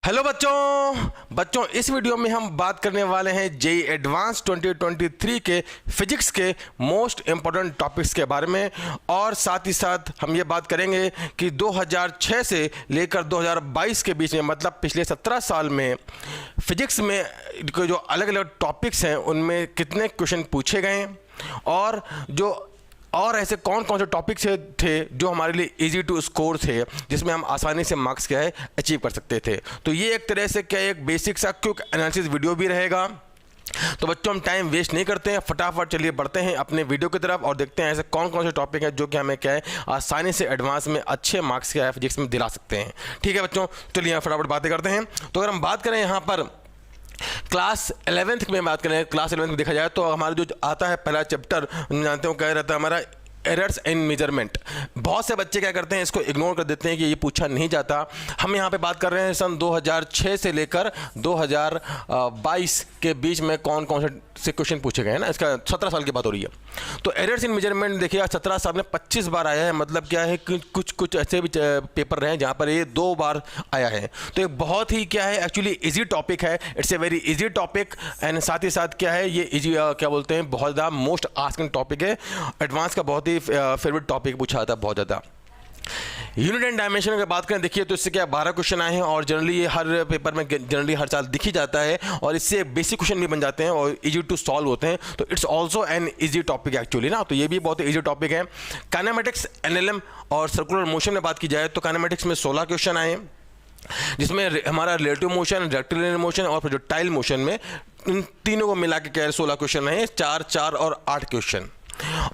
Hello बच्चों इस video में हम बात करने वाले हैं जेईई एडवांस 2023 के फिजिक्स के मोस्ट इम्पोर्टेंट टॉपिक्स के बारे में और साथ ही साथ हम ये बात करेंगे कि 2006 से लेकर 2022 के बीच में मतलब पिछले 17 साल में फिजिक्स में जो अलग अलग टॉपिक्स हैं उनमें कितने क्वेश्चन पूछे गए और ऐसे कौन कौन से टॉपिक्स थे जो हमारे लिए इजी टू स्कोर थे, जिसमें हम आसानी से मार्क्स क्या है अचीव कर सकते थे। तो ये एक तरह से क्या एक बेसिक सा क्विक एनालिसिस वीडियो भी रहेगा। तो बच्चों हम टाइम वेस्ट नहीं करते हैं, फटाफट चलिए बढ़ते हैं अपने वीडियो की तरफ और देखते हैं ऐसे कौन कौन से टॉपिक हैं जो कि हमें क्या है आसानी से एडवांस में अच्छे मार्क्स क्या है फिजिक्स में दिला सकते हैं। ठीक है बच्चों, चलिए फटाफट बातें करते हैं। तो अगर हम बात करें यहाँ पर क्लास 11th में बात करें, क्लास 11th में देखा जाए तो हमारा जो आता है पहला चैप्टर जानते हो क्या रहता है हमारा एरर्स इन मेजरमेंट। बहुत से बच्चे क्या करते हैं इसको इग्नोर कर देते हैं कि ये पूछा नहीं जाता। हम यहाँ पे बात कर रहे हैं सन 2006 से लेकर 2022 के बीच में कौन कौन से क्वेश्चन पूछे गए हैं ना, इसका 17 साल की बात हो रही है। तो एरर्स इन मेजरमेंट देखिएगा 17 साल में 25 बार आया है, मतलब क्या है कि कुछ ऐसे भी पेपर रहे हैं जहाँ पर ये 2 बार आया है। तो एक बहुत ही क्या है एक्चुअली इजी टॉपिक है, it's a very easy topic and साथ ही साथ क्या है ये इजी क्या बोलते हैं बहुत ज़्यादा मोस्ट आस्किंग टॉपिक है, एडवांस का बहुत ही फेवरेट टॉपिक पूछा जाता है बहुत ज़्यादा। यूनिट एंड डायमेंशन की बात करें देखिए तो इससे क्या 12 क्वेश्चन आए हैं और जनरली ये हर पेपर में जनरली हर साल दिख ही जाता है और इससे बेसिक क्वेश्चन भी बन जाते हैं और इजी टू सॉल्व होते हैं। तो it's also an easy topic actually ना, तो ये भी बहुत इजी टॉपिक है। काइनेमेटिक्स, एनएलएम और सर्कुलर मोशन में बात की जाए तो काइनेमेटिक्स में 16 क्वेश्चन आए जिसमें हमारा रिलेटिव मोशन, रेक्टिलिनियर मोशन और प्रोजेक्टाइल मोशन में इन तीनों को मिला के क्या 16 क्वेश्चन रहे, 4, 4 और 8 क्वेश्चन।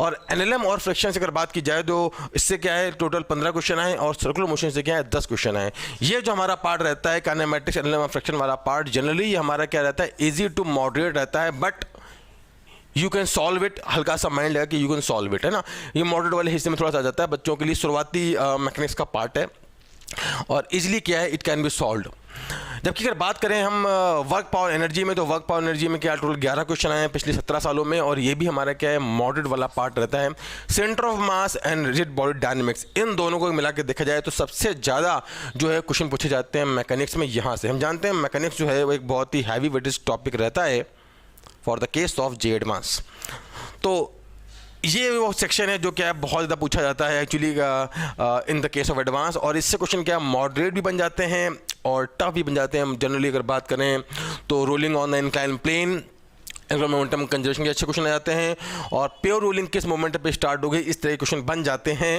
और एनएलएम और फ्रैक्शन से अगर बात की जाए तो इससे क्या है टोटल 15 क्वेश्चन आए और सर्कुलर मोशन से क्या है 10 क्वेश्चन आए। ये जो हमारा पार्ट रहता है काइनेमेटिक्स, एनएलएम और फ्रैक्शन वाला पार्ट जनरली ये हमारा क्या रहता है इजी टू मॉडरेट रहता है, but you can solve it. हल्का सा माइंड लगा कि यू कैन सॉल्व इट है ना, ये मॉडरेट वाले हिस्से में थोड़ा सा आ जाता है, बच्चों के लिए शुरुआती मैकेनिक्स का पार्ट है और इजीली क्या है इट कैन बी सॉल्व्ड। जबकि अगर बात करें हम वर्क पावर एनर्जी में तो वर्क पावर एनर्जी में क्या टोटल 11 क्वेश्चन आए हैं पिछले 17 सालों में और ये भी हमारा क्या है मॉडरेट वाला पार्ट रहता है। Centre of mass and rigid body dynamics, इन दोनों को मिला के देखा जाए तो सबसे ज़्यादा जो है क्वेश्चन पूछे जाते हैं मैकेनिक्स में। यहाँ से हम जानते हैं मैकेनिक्स जो है वो एक बहुत ही हैवी वेटेज टॉपिक रहता है for the case of JEE advance. तो ये वो सेक्शन है जो क्या है बहुत ज़्यादा पूछा जाता है actually in the case of advance और इससे क्वेश्चन क्या मॉडरेट भी बन जाते हैं और टफ भी बन जाते हैं। हम जनरली अगर बात करें तो rolling on the incline plane, momentum conservation के अच्छे क्वेश्चन आ जाते हैं और प्योर रोलिंग किस मोमेंटम पे स्टार्ट हो गई, इस तरह के क्वेश्चन बन जाते हैं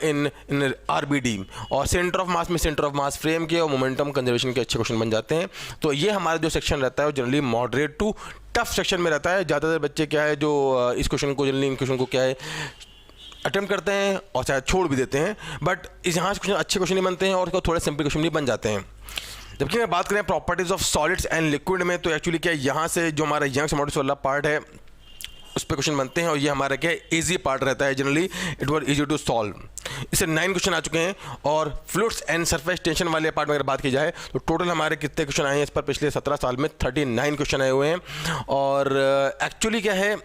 इन आरबीडी। और सेंटर ऑफ मास में सेंटर ऑफ मास फ्रेम के और मोमेंटम कंजर्वेशन के अच्छे क्वेश्चन बन जाते हैं। तो ये हमारा जो सेक्शन रहता है वो generally moderate to tough section में रहता है। ज़्यादातर बच्चे क्या है जो इस क्वेश्चन को जनरली इन क्वेश्चन को क्या है अटेम्प्ट करते हैं और शायद छोड़ भी देते हैं, बट इस यहाँ से क्वेश्चन अच्छे क्वेश्चन नहीं बनते हैं और थोड़े सिंपल क्वेश्चन भी बन जाते हैं। जबकि मैं बात करें properties of solids and liquid में तो एक्चुअली क्या यहाँ से जो हमारा यंग्स मॉडल्स वाला पार्ट है उस पर क्वेश्चन बनते हैं और ये हमारा क्या इजी पार्ट रहता है, generally it was easy to solve. इससे 9 क्वेश्चन आ चुके हैं और फ्लूइड्स एंड सरफेस टेंशन वाले पार्ट में अगर बात की जाए तो टोटल हमारे कितने क्वेश्चन आए हैं इस पर पिछले 17 साल में 39 क्वेश्चन आए हुए हैं। और एक्चुअली क्या है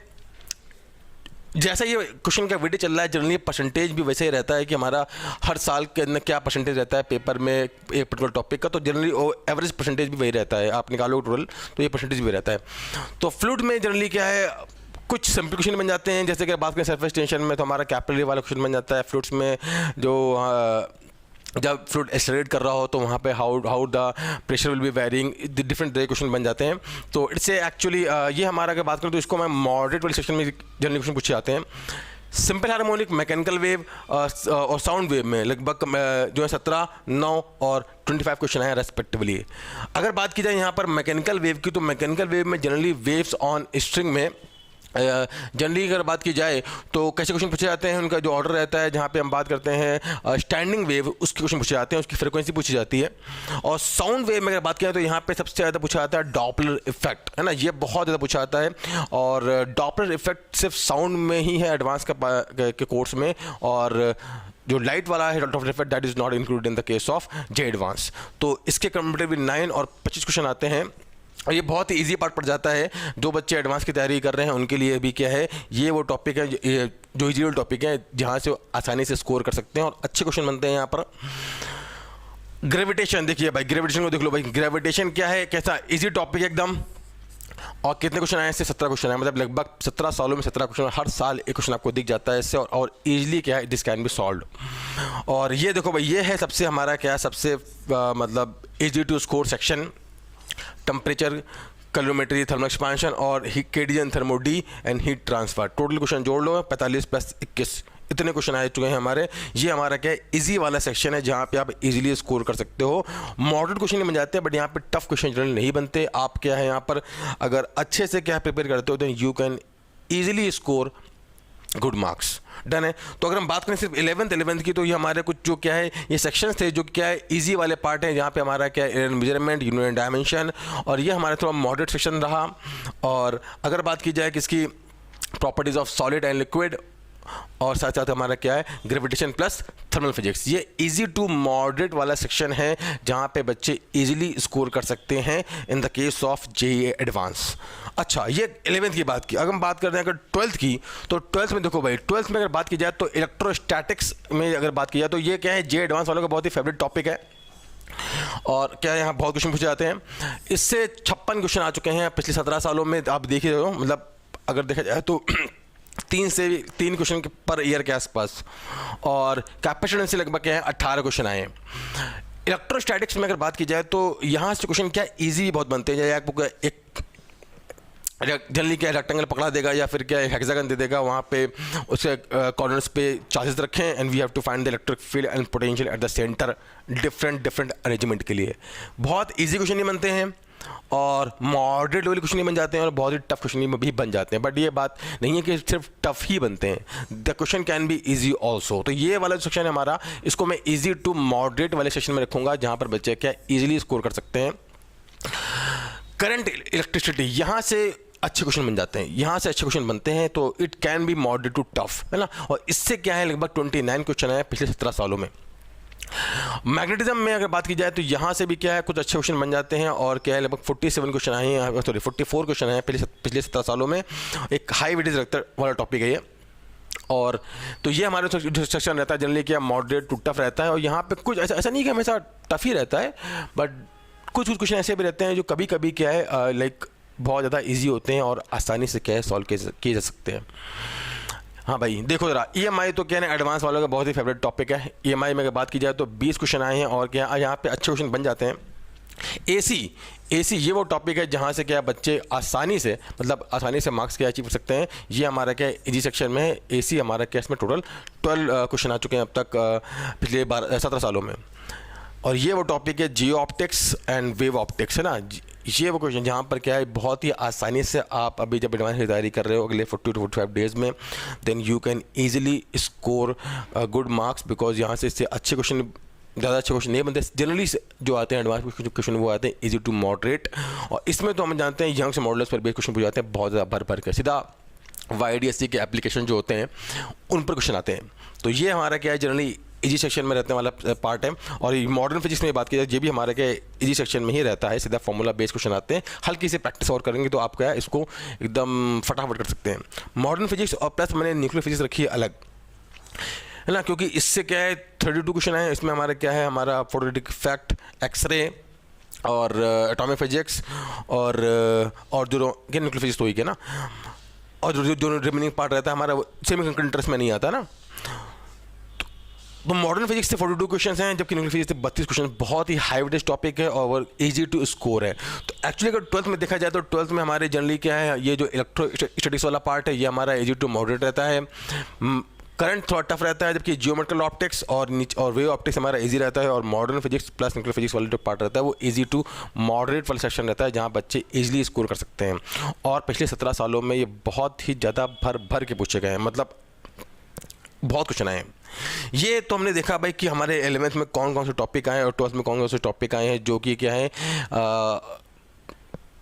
जैसा ये क्वेश्चन का वीडियो चल रहा है जनरली परसेंटेज भी वैसे ही रहता है कि हमारा हर साल के अंदर क्या परसेंटेज रहता है पेपर में एक पर्टिकुलर टॉपिक का, तो जनरली एवरेज परसेंटेज भी वही रहता है, आप निकालो टोटल तो ये परसेंटेज भी रहता है। तो फ्लूइड में जनरली क्या है कुछ सिंपल क्वेश्चन बन जाते हैं, जैसे कि बात करें सरफेस टेंशन में तो हमारा कैपिलरी वाला क्वेश्चन बन जाता है। फ्लूइड्स में जो जब फ्लूइड एक्सेलरेट कर रहा हो तो वहाँ पे how the pressure will be varying, different तरह क्वेश्चन बन जाते हैं। तो इट्स एक्चुअली ये हमारा अगर बात करें तो इसको मैं मॉडरेट वाले सेक्शन में जनरल क्वेश्चन पूछे जाते हैं। सिंपल हार्मोनिक, मैकेनिकल वेव और साउंड वेव में लगभग जो है 17, 9 और 25 क्वेश्चन हैं रेस्पेक्टिवली। अगर बात की जाए यहाँ पर मैकेनिकल वेव की तो मैकेनिकल वेव में जनरली वेव्स ऑन स्ट्रिंग में जनरली अगर बात की जाए तो कैसे क्वेश्चन पूछे जाते हैं, उनका जो ऑर्डर रहता है जहाँ पे हम बात करते हैं स्टैंडिंग वेव उसके क्वेश्चन पूछे जाते हैं, उसकी फ्रीक्वेंसी पूछी जाती है। और साउंड वेव में अगर बात करें तो यहाँ पे सबसे ज़्यादा पूछा जाता है डॉपलर इफेक्ट है ना, ये बहुत ज़्यादा पूछा जाता है और डॉपलर इफेक्ट सिर्फ साउंड में ही है एडवांस के कोर्स में और जो लाइट वाला है Doppler effect that is not included in the case of JEE advance. तो इसके कंपेरेटिवली 9 और 25 क्वेश्चन आते हैं और ये बहुत ही ईजी पार्ट पड़ जाता है। जो बच्चे एडवांस की तैयारी कर रहे हैं उनके लिए भी क्या है ये वो टॉपिक है जो इजी टॉपिक है जहाँ से आसानी से स्कोर कर सकते हैं और अच्छे क्वेश्चन बनते हैं यहाँ पर। ग्रेविटेशन, देखिए भाई ग्रेविटेशन को देख लो भाई, ग्रेविटेशन क्या है, कैसा इजी टॉपिक एकदम। और कितने क्वेश्चन आए इससे? 17 क्वेश्चन आए, मतलब लगभग 17 सालों में 17 क्वेश्चन, हर साल एक क्वेश्चन आपको दिख जाता है इससे, और इजीली क्या है, दिस कैन बी सॉल्व्ड। और ये देखो भाई, ये है सबसे हमारा क्या है, सबसे मतलब easy to score section, temperature, calorimetry, thermal expansion और केडियन thermodynamics and heat transfer. Total question जोड़ लो 45 + 21, इतने क्वेश्चन आ चुके हैं हमारे। ये हमारा क्या है, इजी वाला सेक्शन है जहाँ पे आप इजीली स्कोर कर सकते हो। मॉडरेट क्वेश्चन नहीं बन जाते बट यहाँ पे टफ क्वेश्चन जनरली नहीं बनते। आप क्या है यहाँ पर अगर अच्छे से क्या प्रिपेयर करते हो तो you can easily score good marks. Done है। तो अगर हम बात करें सिर्फ 11th की, तो ये हमारे कुछ जो क्या है ये सेक्शंस थे जो क्या है इजी वाले पार्ट है, जहाँ पे हमारा क्या है मेजरमेंट, यूनिट डायमेंशन, और ये हमारा थोड़ा मॉडरेट सेक्शन रहा। और अगर बात की जाए किसकी, properties of solid and liquid, और साथ साथ हमारा क्या है ग्रेविटेशन प्लस थर्मल फिजिक्स। ये इजी टू मॉडरेट वाला सेक्शन है जहाँ पे बच्चे इजीली स्कोर कर सकते हैं in the case of JEE advance. अच्छा, ये 11th की बात की। अगर हम बात करते हैं अगर 12th की, तो 12th में देखो भाई, 12th में अगर बात की जाए तो इलेक्ट्रोस्टैटिक्स में अगर बात की जाए तो ये क्या है, जेईई एडवांस वालों का बहुत ही फेवरेट टॉपिक है। और क्या यहाँ बहुत क्वेश्चन पूछे जाते हैं। इससे 56 क्वेश्चन आ चुके हैं पिछले 17 सालों में। आप देख रहे हो, मतलब अगर देखा जाए तो 3 क्वेश्चन पर ईयर के आसपास, और कैपेसिटेंस से लगभग क्या है 18 क्वेश्चन आए हैं। इलेक्ट्रोस्टैटिक्स में अगर बात की जाए तो यहाँ से क्वेश्चन क्या इजी बहुत बनते हैं। एक जनरली क्या रेक्टेंगल पकड़ा देगा या फिर क्या हेक्सागन दे देगा, वहाँ पे उसके कॉर्नर्स पे चार्जेस रखें, and we have to find the electric field and potential at the centre, different arrangement के लिए। बहुत इजी क्वेश्चन नहीं बनते हैं और मॉडरेट लेवल क्वेश्चन नहीं बन जाते हैं और बहुत ही टफ क्वेश्चन भी बन जाते हैं। बट ये बात नहीं है कि सिर्फ टफ ही बनते हैं, the question can be easy also. तो ये वाला सेक्शन है हमारा, इसको मैं इजी टू मॉडरेट वाले सेक्शन में रखूँगा जहाँ पर बच्चे क्या इजीली स्कोर कर सकते हैं। करंट इलेक्ट्रिसिटी, यहाँ से अच्छे क्वेश्चन बन जाते हैं, यहाँ से अच्छे क्वेश्चन बनते हैं, तो it can be moderate to tough, है ना। और इससे क्या है लगभग 29 क्वेश्चन है पिछले 17 सालों में। मैग्नेटिज्म में अगर बात की जाए तो यहाँ से भी क्या है कुछ अच्छे क्वेश्चन बन जाते हैं, और क्या है लगभग 47 क्वेश्चन आए हैं, सॉरी 44 क्वेश्चन हैं पिछले 17 सालों में। एक हाई वेटेज रखता वाला टॉपिक है ये। और तो ये हमारे सेक्शन रहता है जनरली क्या मॉडरेट टू टफ रहता है। और यहाँ पे कुछ ऐसा नहीं कि हमेशा टफ ही रहता है, बट कुछ क्वेश्चन ऐसे भी रहते हैं जो कभी कभी क्या है लाइक बहुत ज़्यादा ईजी होते हैं और आसानी से क्या है सॉल्व किए जा सकते हैं। हाँ भाई देखो जरा, EMI तो क्या है एडवांस वालों का बहुत ही फेवरेट टॉपिक है। EMI में अगर बात की जाए तो 20 क्वेश्चन आए हैं और क्या यहाँ पे अच्छे क्वेश्चन बन जाते हैं। AC ये वो टॉपिक है जहाँ से क्या बच्चे आसानी से मार्क्स क्या अचीव कर सकते हैं। ये हमारा क्या इजी सेक्शन में है। AC हमारा क्या इसमें टोटल 12 क्वेश्चन आ चुके हैं अब तक पिछले 17 सालों में। और ये वो टॉपिक है जियो ऑप्टिक्स एंड वेव ऑप्टिक्स, है ना। ये वो क्वेश्चन जहाँ पर क्या है बहुत ही आसानी से आप अभी जब एडवांस की तैयारी कर रहे हो अगले 40 to 45 डेज़ में, then you can easily score good marks, because यहाँ से इससे अच्छे क्वेश्चन, ज़्यादा अच्छे क्वेश्चन नहीं बनते। जनरली जो आते हैं एडवांस क्वेश्चन वो आते हैं इजी टू मॉडरेट, और इसमें तो हम जानते हैं यंग से मॉडल्स पर बेस क्वेश्चन पूछ जाते हैं बहुत ज़्यादा भर के, सीधा YDSC के एप्लीकेशन जो होते हैं उन पर क्वेश्चन आते हैं। तो ये हमारा क्या है जनरली इजी सेक्शन में रहने वाला पार्ट है। और मॉडर्न फिजिक्स में बात की जाए ये भी हमारे के इजी सेक्शन में ही रहता है, सीधा फॉर्मूला बेस्ड क्वेश्चन आते हैं। हल्की से प्रैक्टिस और करेंगे तो आप क्या इसको एकदम फटाफट कर सकते हैं। मॉडर्न फिजिक्स और प्लस मैंने न्यूक्लियर फिजिक्स रखी है अलग, है ना, क्योंकि इससे क्या है 32 क्वेश्चन है। इसमें हमारा क्या है हमारा फोटोलिटिक इफेक्ट, एक्सरे और एटॉमिक फिजिक्स और जो न्यूक्लियर फिजिक्स तो ही है ना, और जो रिमेनिंग पार्ट रहता है हमारा सेमीकंडक्टर्स में नहीं आता ना। तो मॉडर्न फिजिक्स से 42 क्वेश्चन हैं, जबकि न्यूक्लियर फिजिक्स से 32 क्वेश्चन। बहुत ही हाई वेटेज टॉपिक है और इजी टू स्कोर है। तो एक्चुअली अगर 12th में देखा जाए तो 12th में हमारे जनरली क्या है ये जो इलेक्ट्रोस्टैटिक्स वाला पार्ट है ये हमारा इजी टू मॉडरेट रहता है। करंट थोड़ा टफ रहता है, जबकि जियोमेट्रिकल ऑप्टिक्स और वेव ऑप्टिक्स हमारा इजी रहता है। और modern physics plus nuclear physics वाला जो पार्ट रहता है वो इजी टू मॉडरेट वाला सेक्शन रहता है जहाँ बच्चे इजीली स्कोर कर सकते हैं। और पिछले 17 सालों में ये बहुत ही ज़्यादा भर के पूछे गए हैं, मतलब बहुत क्वेश्चन आए हैं। ये तो हमने देखा भाई कि हमारे 11th में कौन कौन से टॉपिक आए और 12th में कौन कौन से टॉपिक आए हैं जो कि क्या है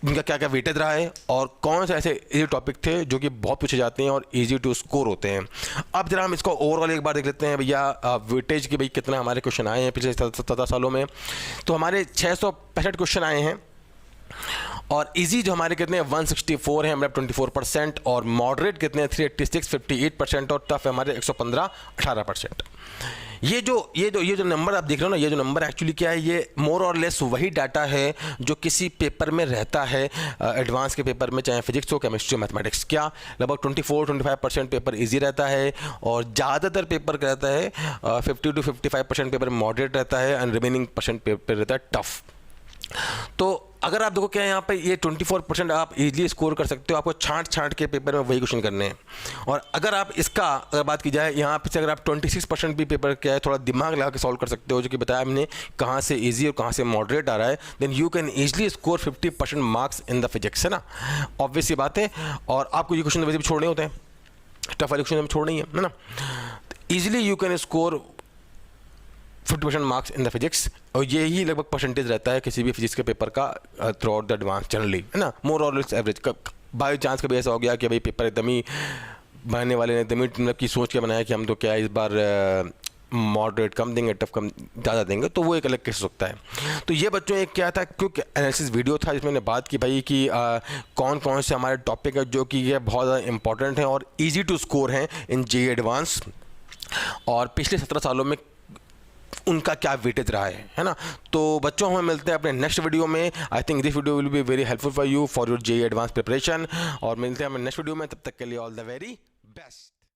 इनका क्या क्या वेटेज रहा है, और कौन से ऐसे इजी टॉपिक थे जो कि बहुत पूछे जाते हैं और इजी टू स्कोर होते हैं। अब जरा हम इसको ओवरऑल एक बार देख लेते हैं भैया वेटेज की, भाई कितना हमारे क्वेश्चन आए हैं पिछले 17 सालों में। तो हमारे 665 क्वेश्चन आए हैं, और इजी जो हमारे कितने 164 हैं, मतलब 24%, और मॉडरेट कितने 386 58%, और टफ है हमारे 115 18%। ये जो नंबर आप देख रहे हो ना, ये जो नंबर एक्चुअली क्या है, ये मोर और लेस वही डाटा है जो किसी पेपर में रहता है, एडवांस के पेपर में, चाहे फिजिक्स हो, केमिस्ट्री हो, मैथमेटिक्स। क्या लगभग 24-25% पेपर इजी रहता है और ज़्यादातर पेपर का रहता है 50 to 55% पेपर मॉडरेट रहता है एंड रिमेनिंग % पेपर रहता है टफ। तो अगर आप देखो क्या है यहाँ पे, ये 24% आप इजीली स्कोर कर सकते हो, आपको छांट के पेपर में वही क्वेश्चन करने हैं। और अगर आप इसका अगर बात की जाए यहाँ पे से, अगर आप 26% भी पेपर क्या है थोड़ा दिमाग लगा के सॉल्व कर सकते हो, जो कि बताया हमने कहाँ से इजी और कहाँ से मॉडरेट आ रहा है, then you can easily score 50% marks in the physics, है ना, ऑब्वियस सी बात है। और आपको ये क्वेश्चन वैसे भी छोड़ने होते हैं, टफ वाले क्वेश्चन छोड़ने ही है ना। Easily you can score 50% marks in the physics, और यही लगभग परसेंटेज रहता है किसी भी फिजिक्स के पेपर का through out the advance generally, है ना, मोर और लेस एवरेज। बाई चांस कभी ऐसा हो गया कि भाई पेपर एकदम ही बनाने वाले ने एकदम ही मतलब की सोच के बनाया कि हम तो क्या इस बार मॉडरेट कम देंगे, टफ कम ज़्यादा देंगे, तो वो एक अलग केस हो सकता है। तो ये बच्चों एक क्या था, क्विक एनालिसिस वीडियो था जिसमें मैंने बात की भाई कि कौन कौन से हमारे टॉपिक है जो कि ये बहुत ज़्यादा इंपॉर्टेंट हैं और ईजी टू स्कोर हैं इन जेईई एडवांस, और पिछले 17 सालों में उनका क्या वेटेज रहा है ना। तो बच्चों हमें मिलते हैं अपने नेक्स्ट वीडियो में। I think this video will be very helpful for you for your JEE advance preparation, और मिलते हैं हमें नेक्स्ट वीडियो में। तब तक के लिए ऑल द वेरी बेस्ट।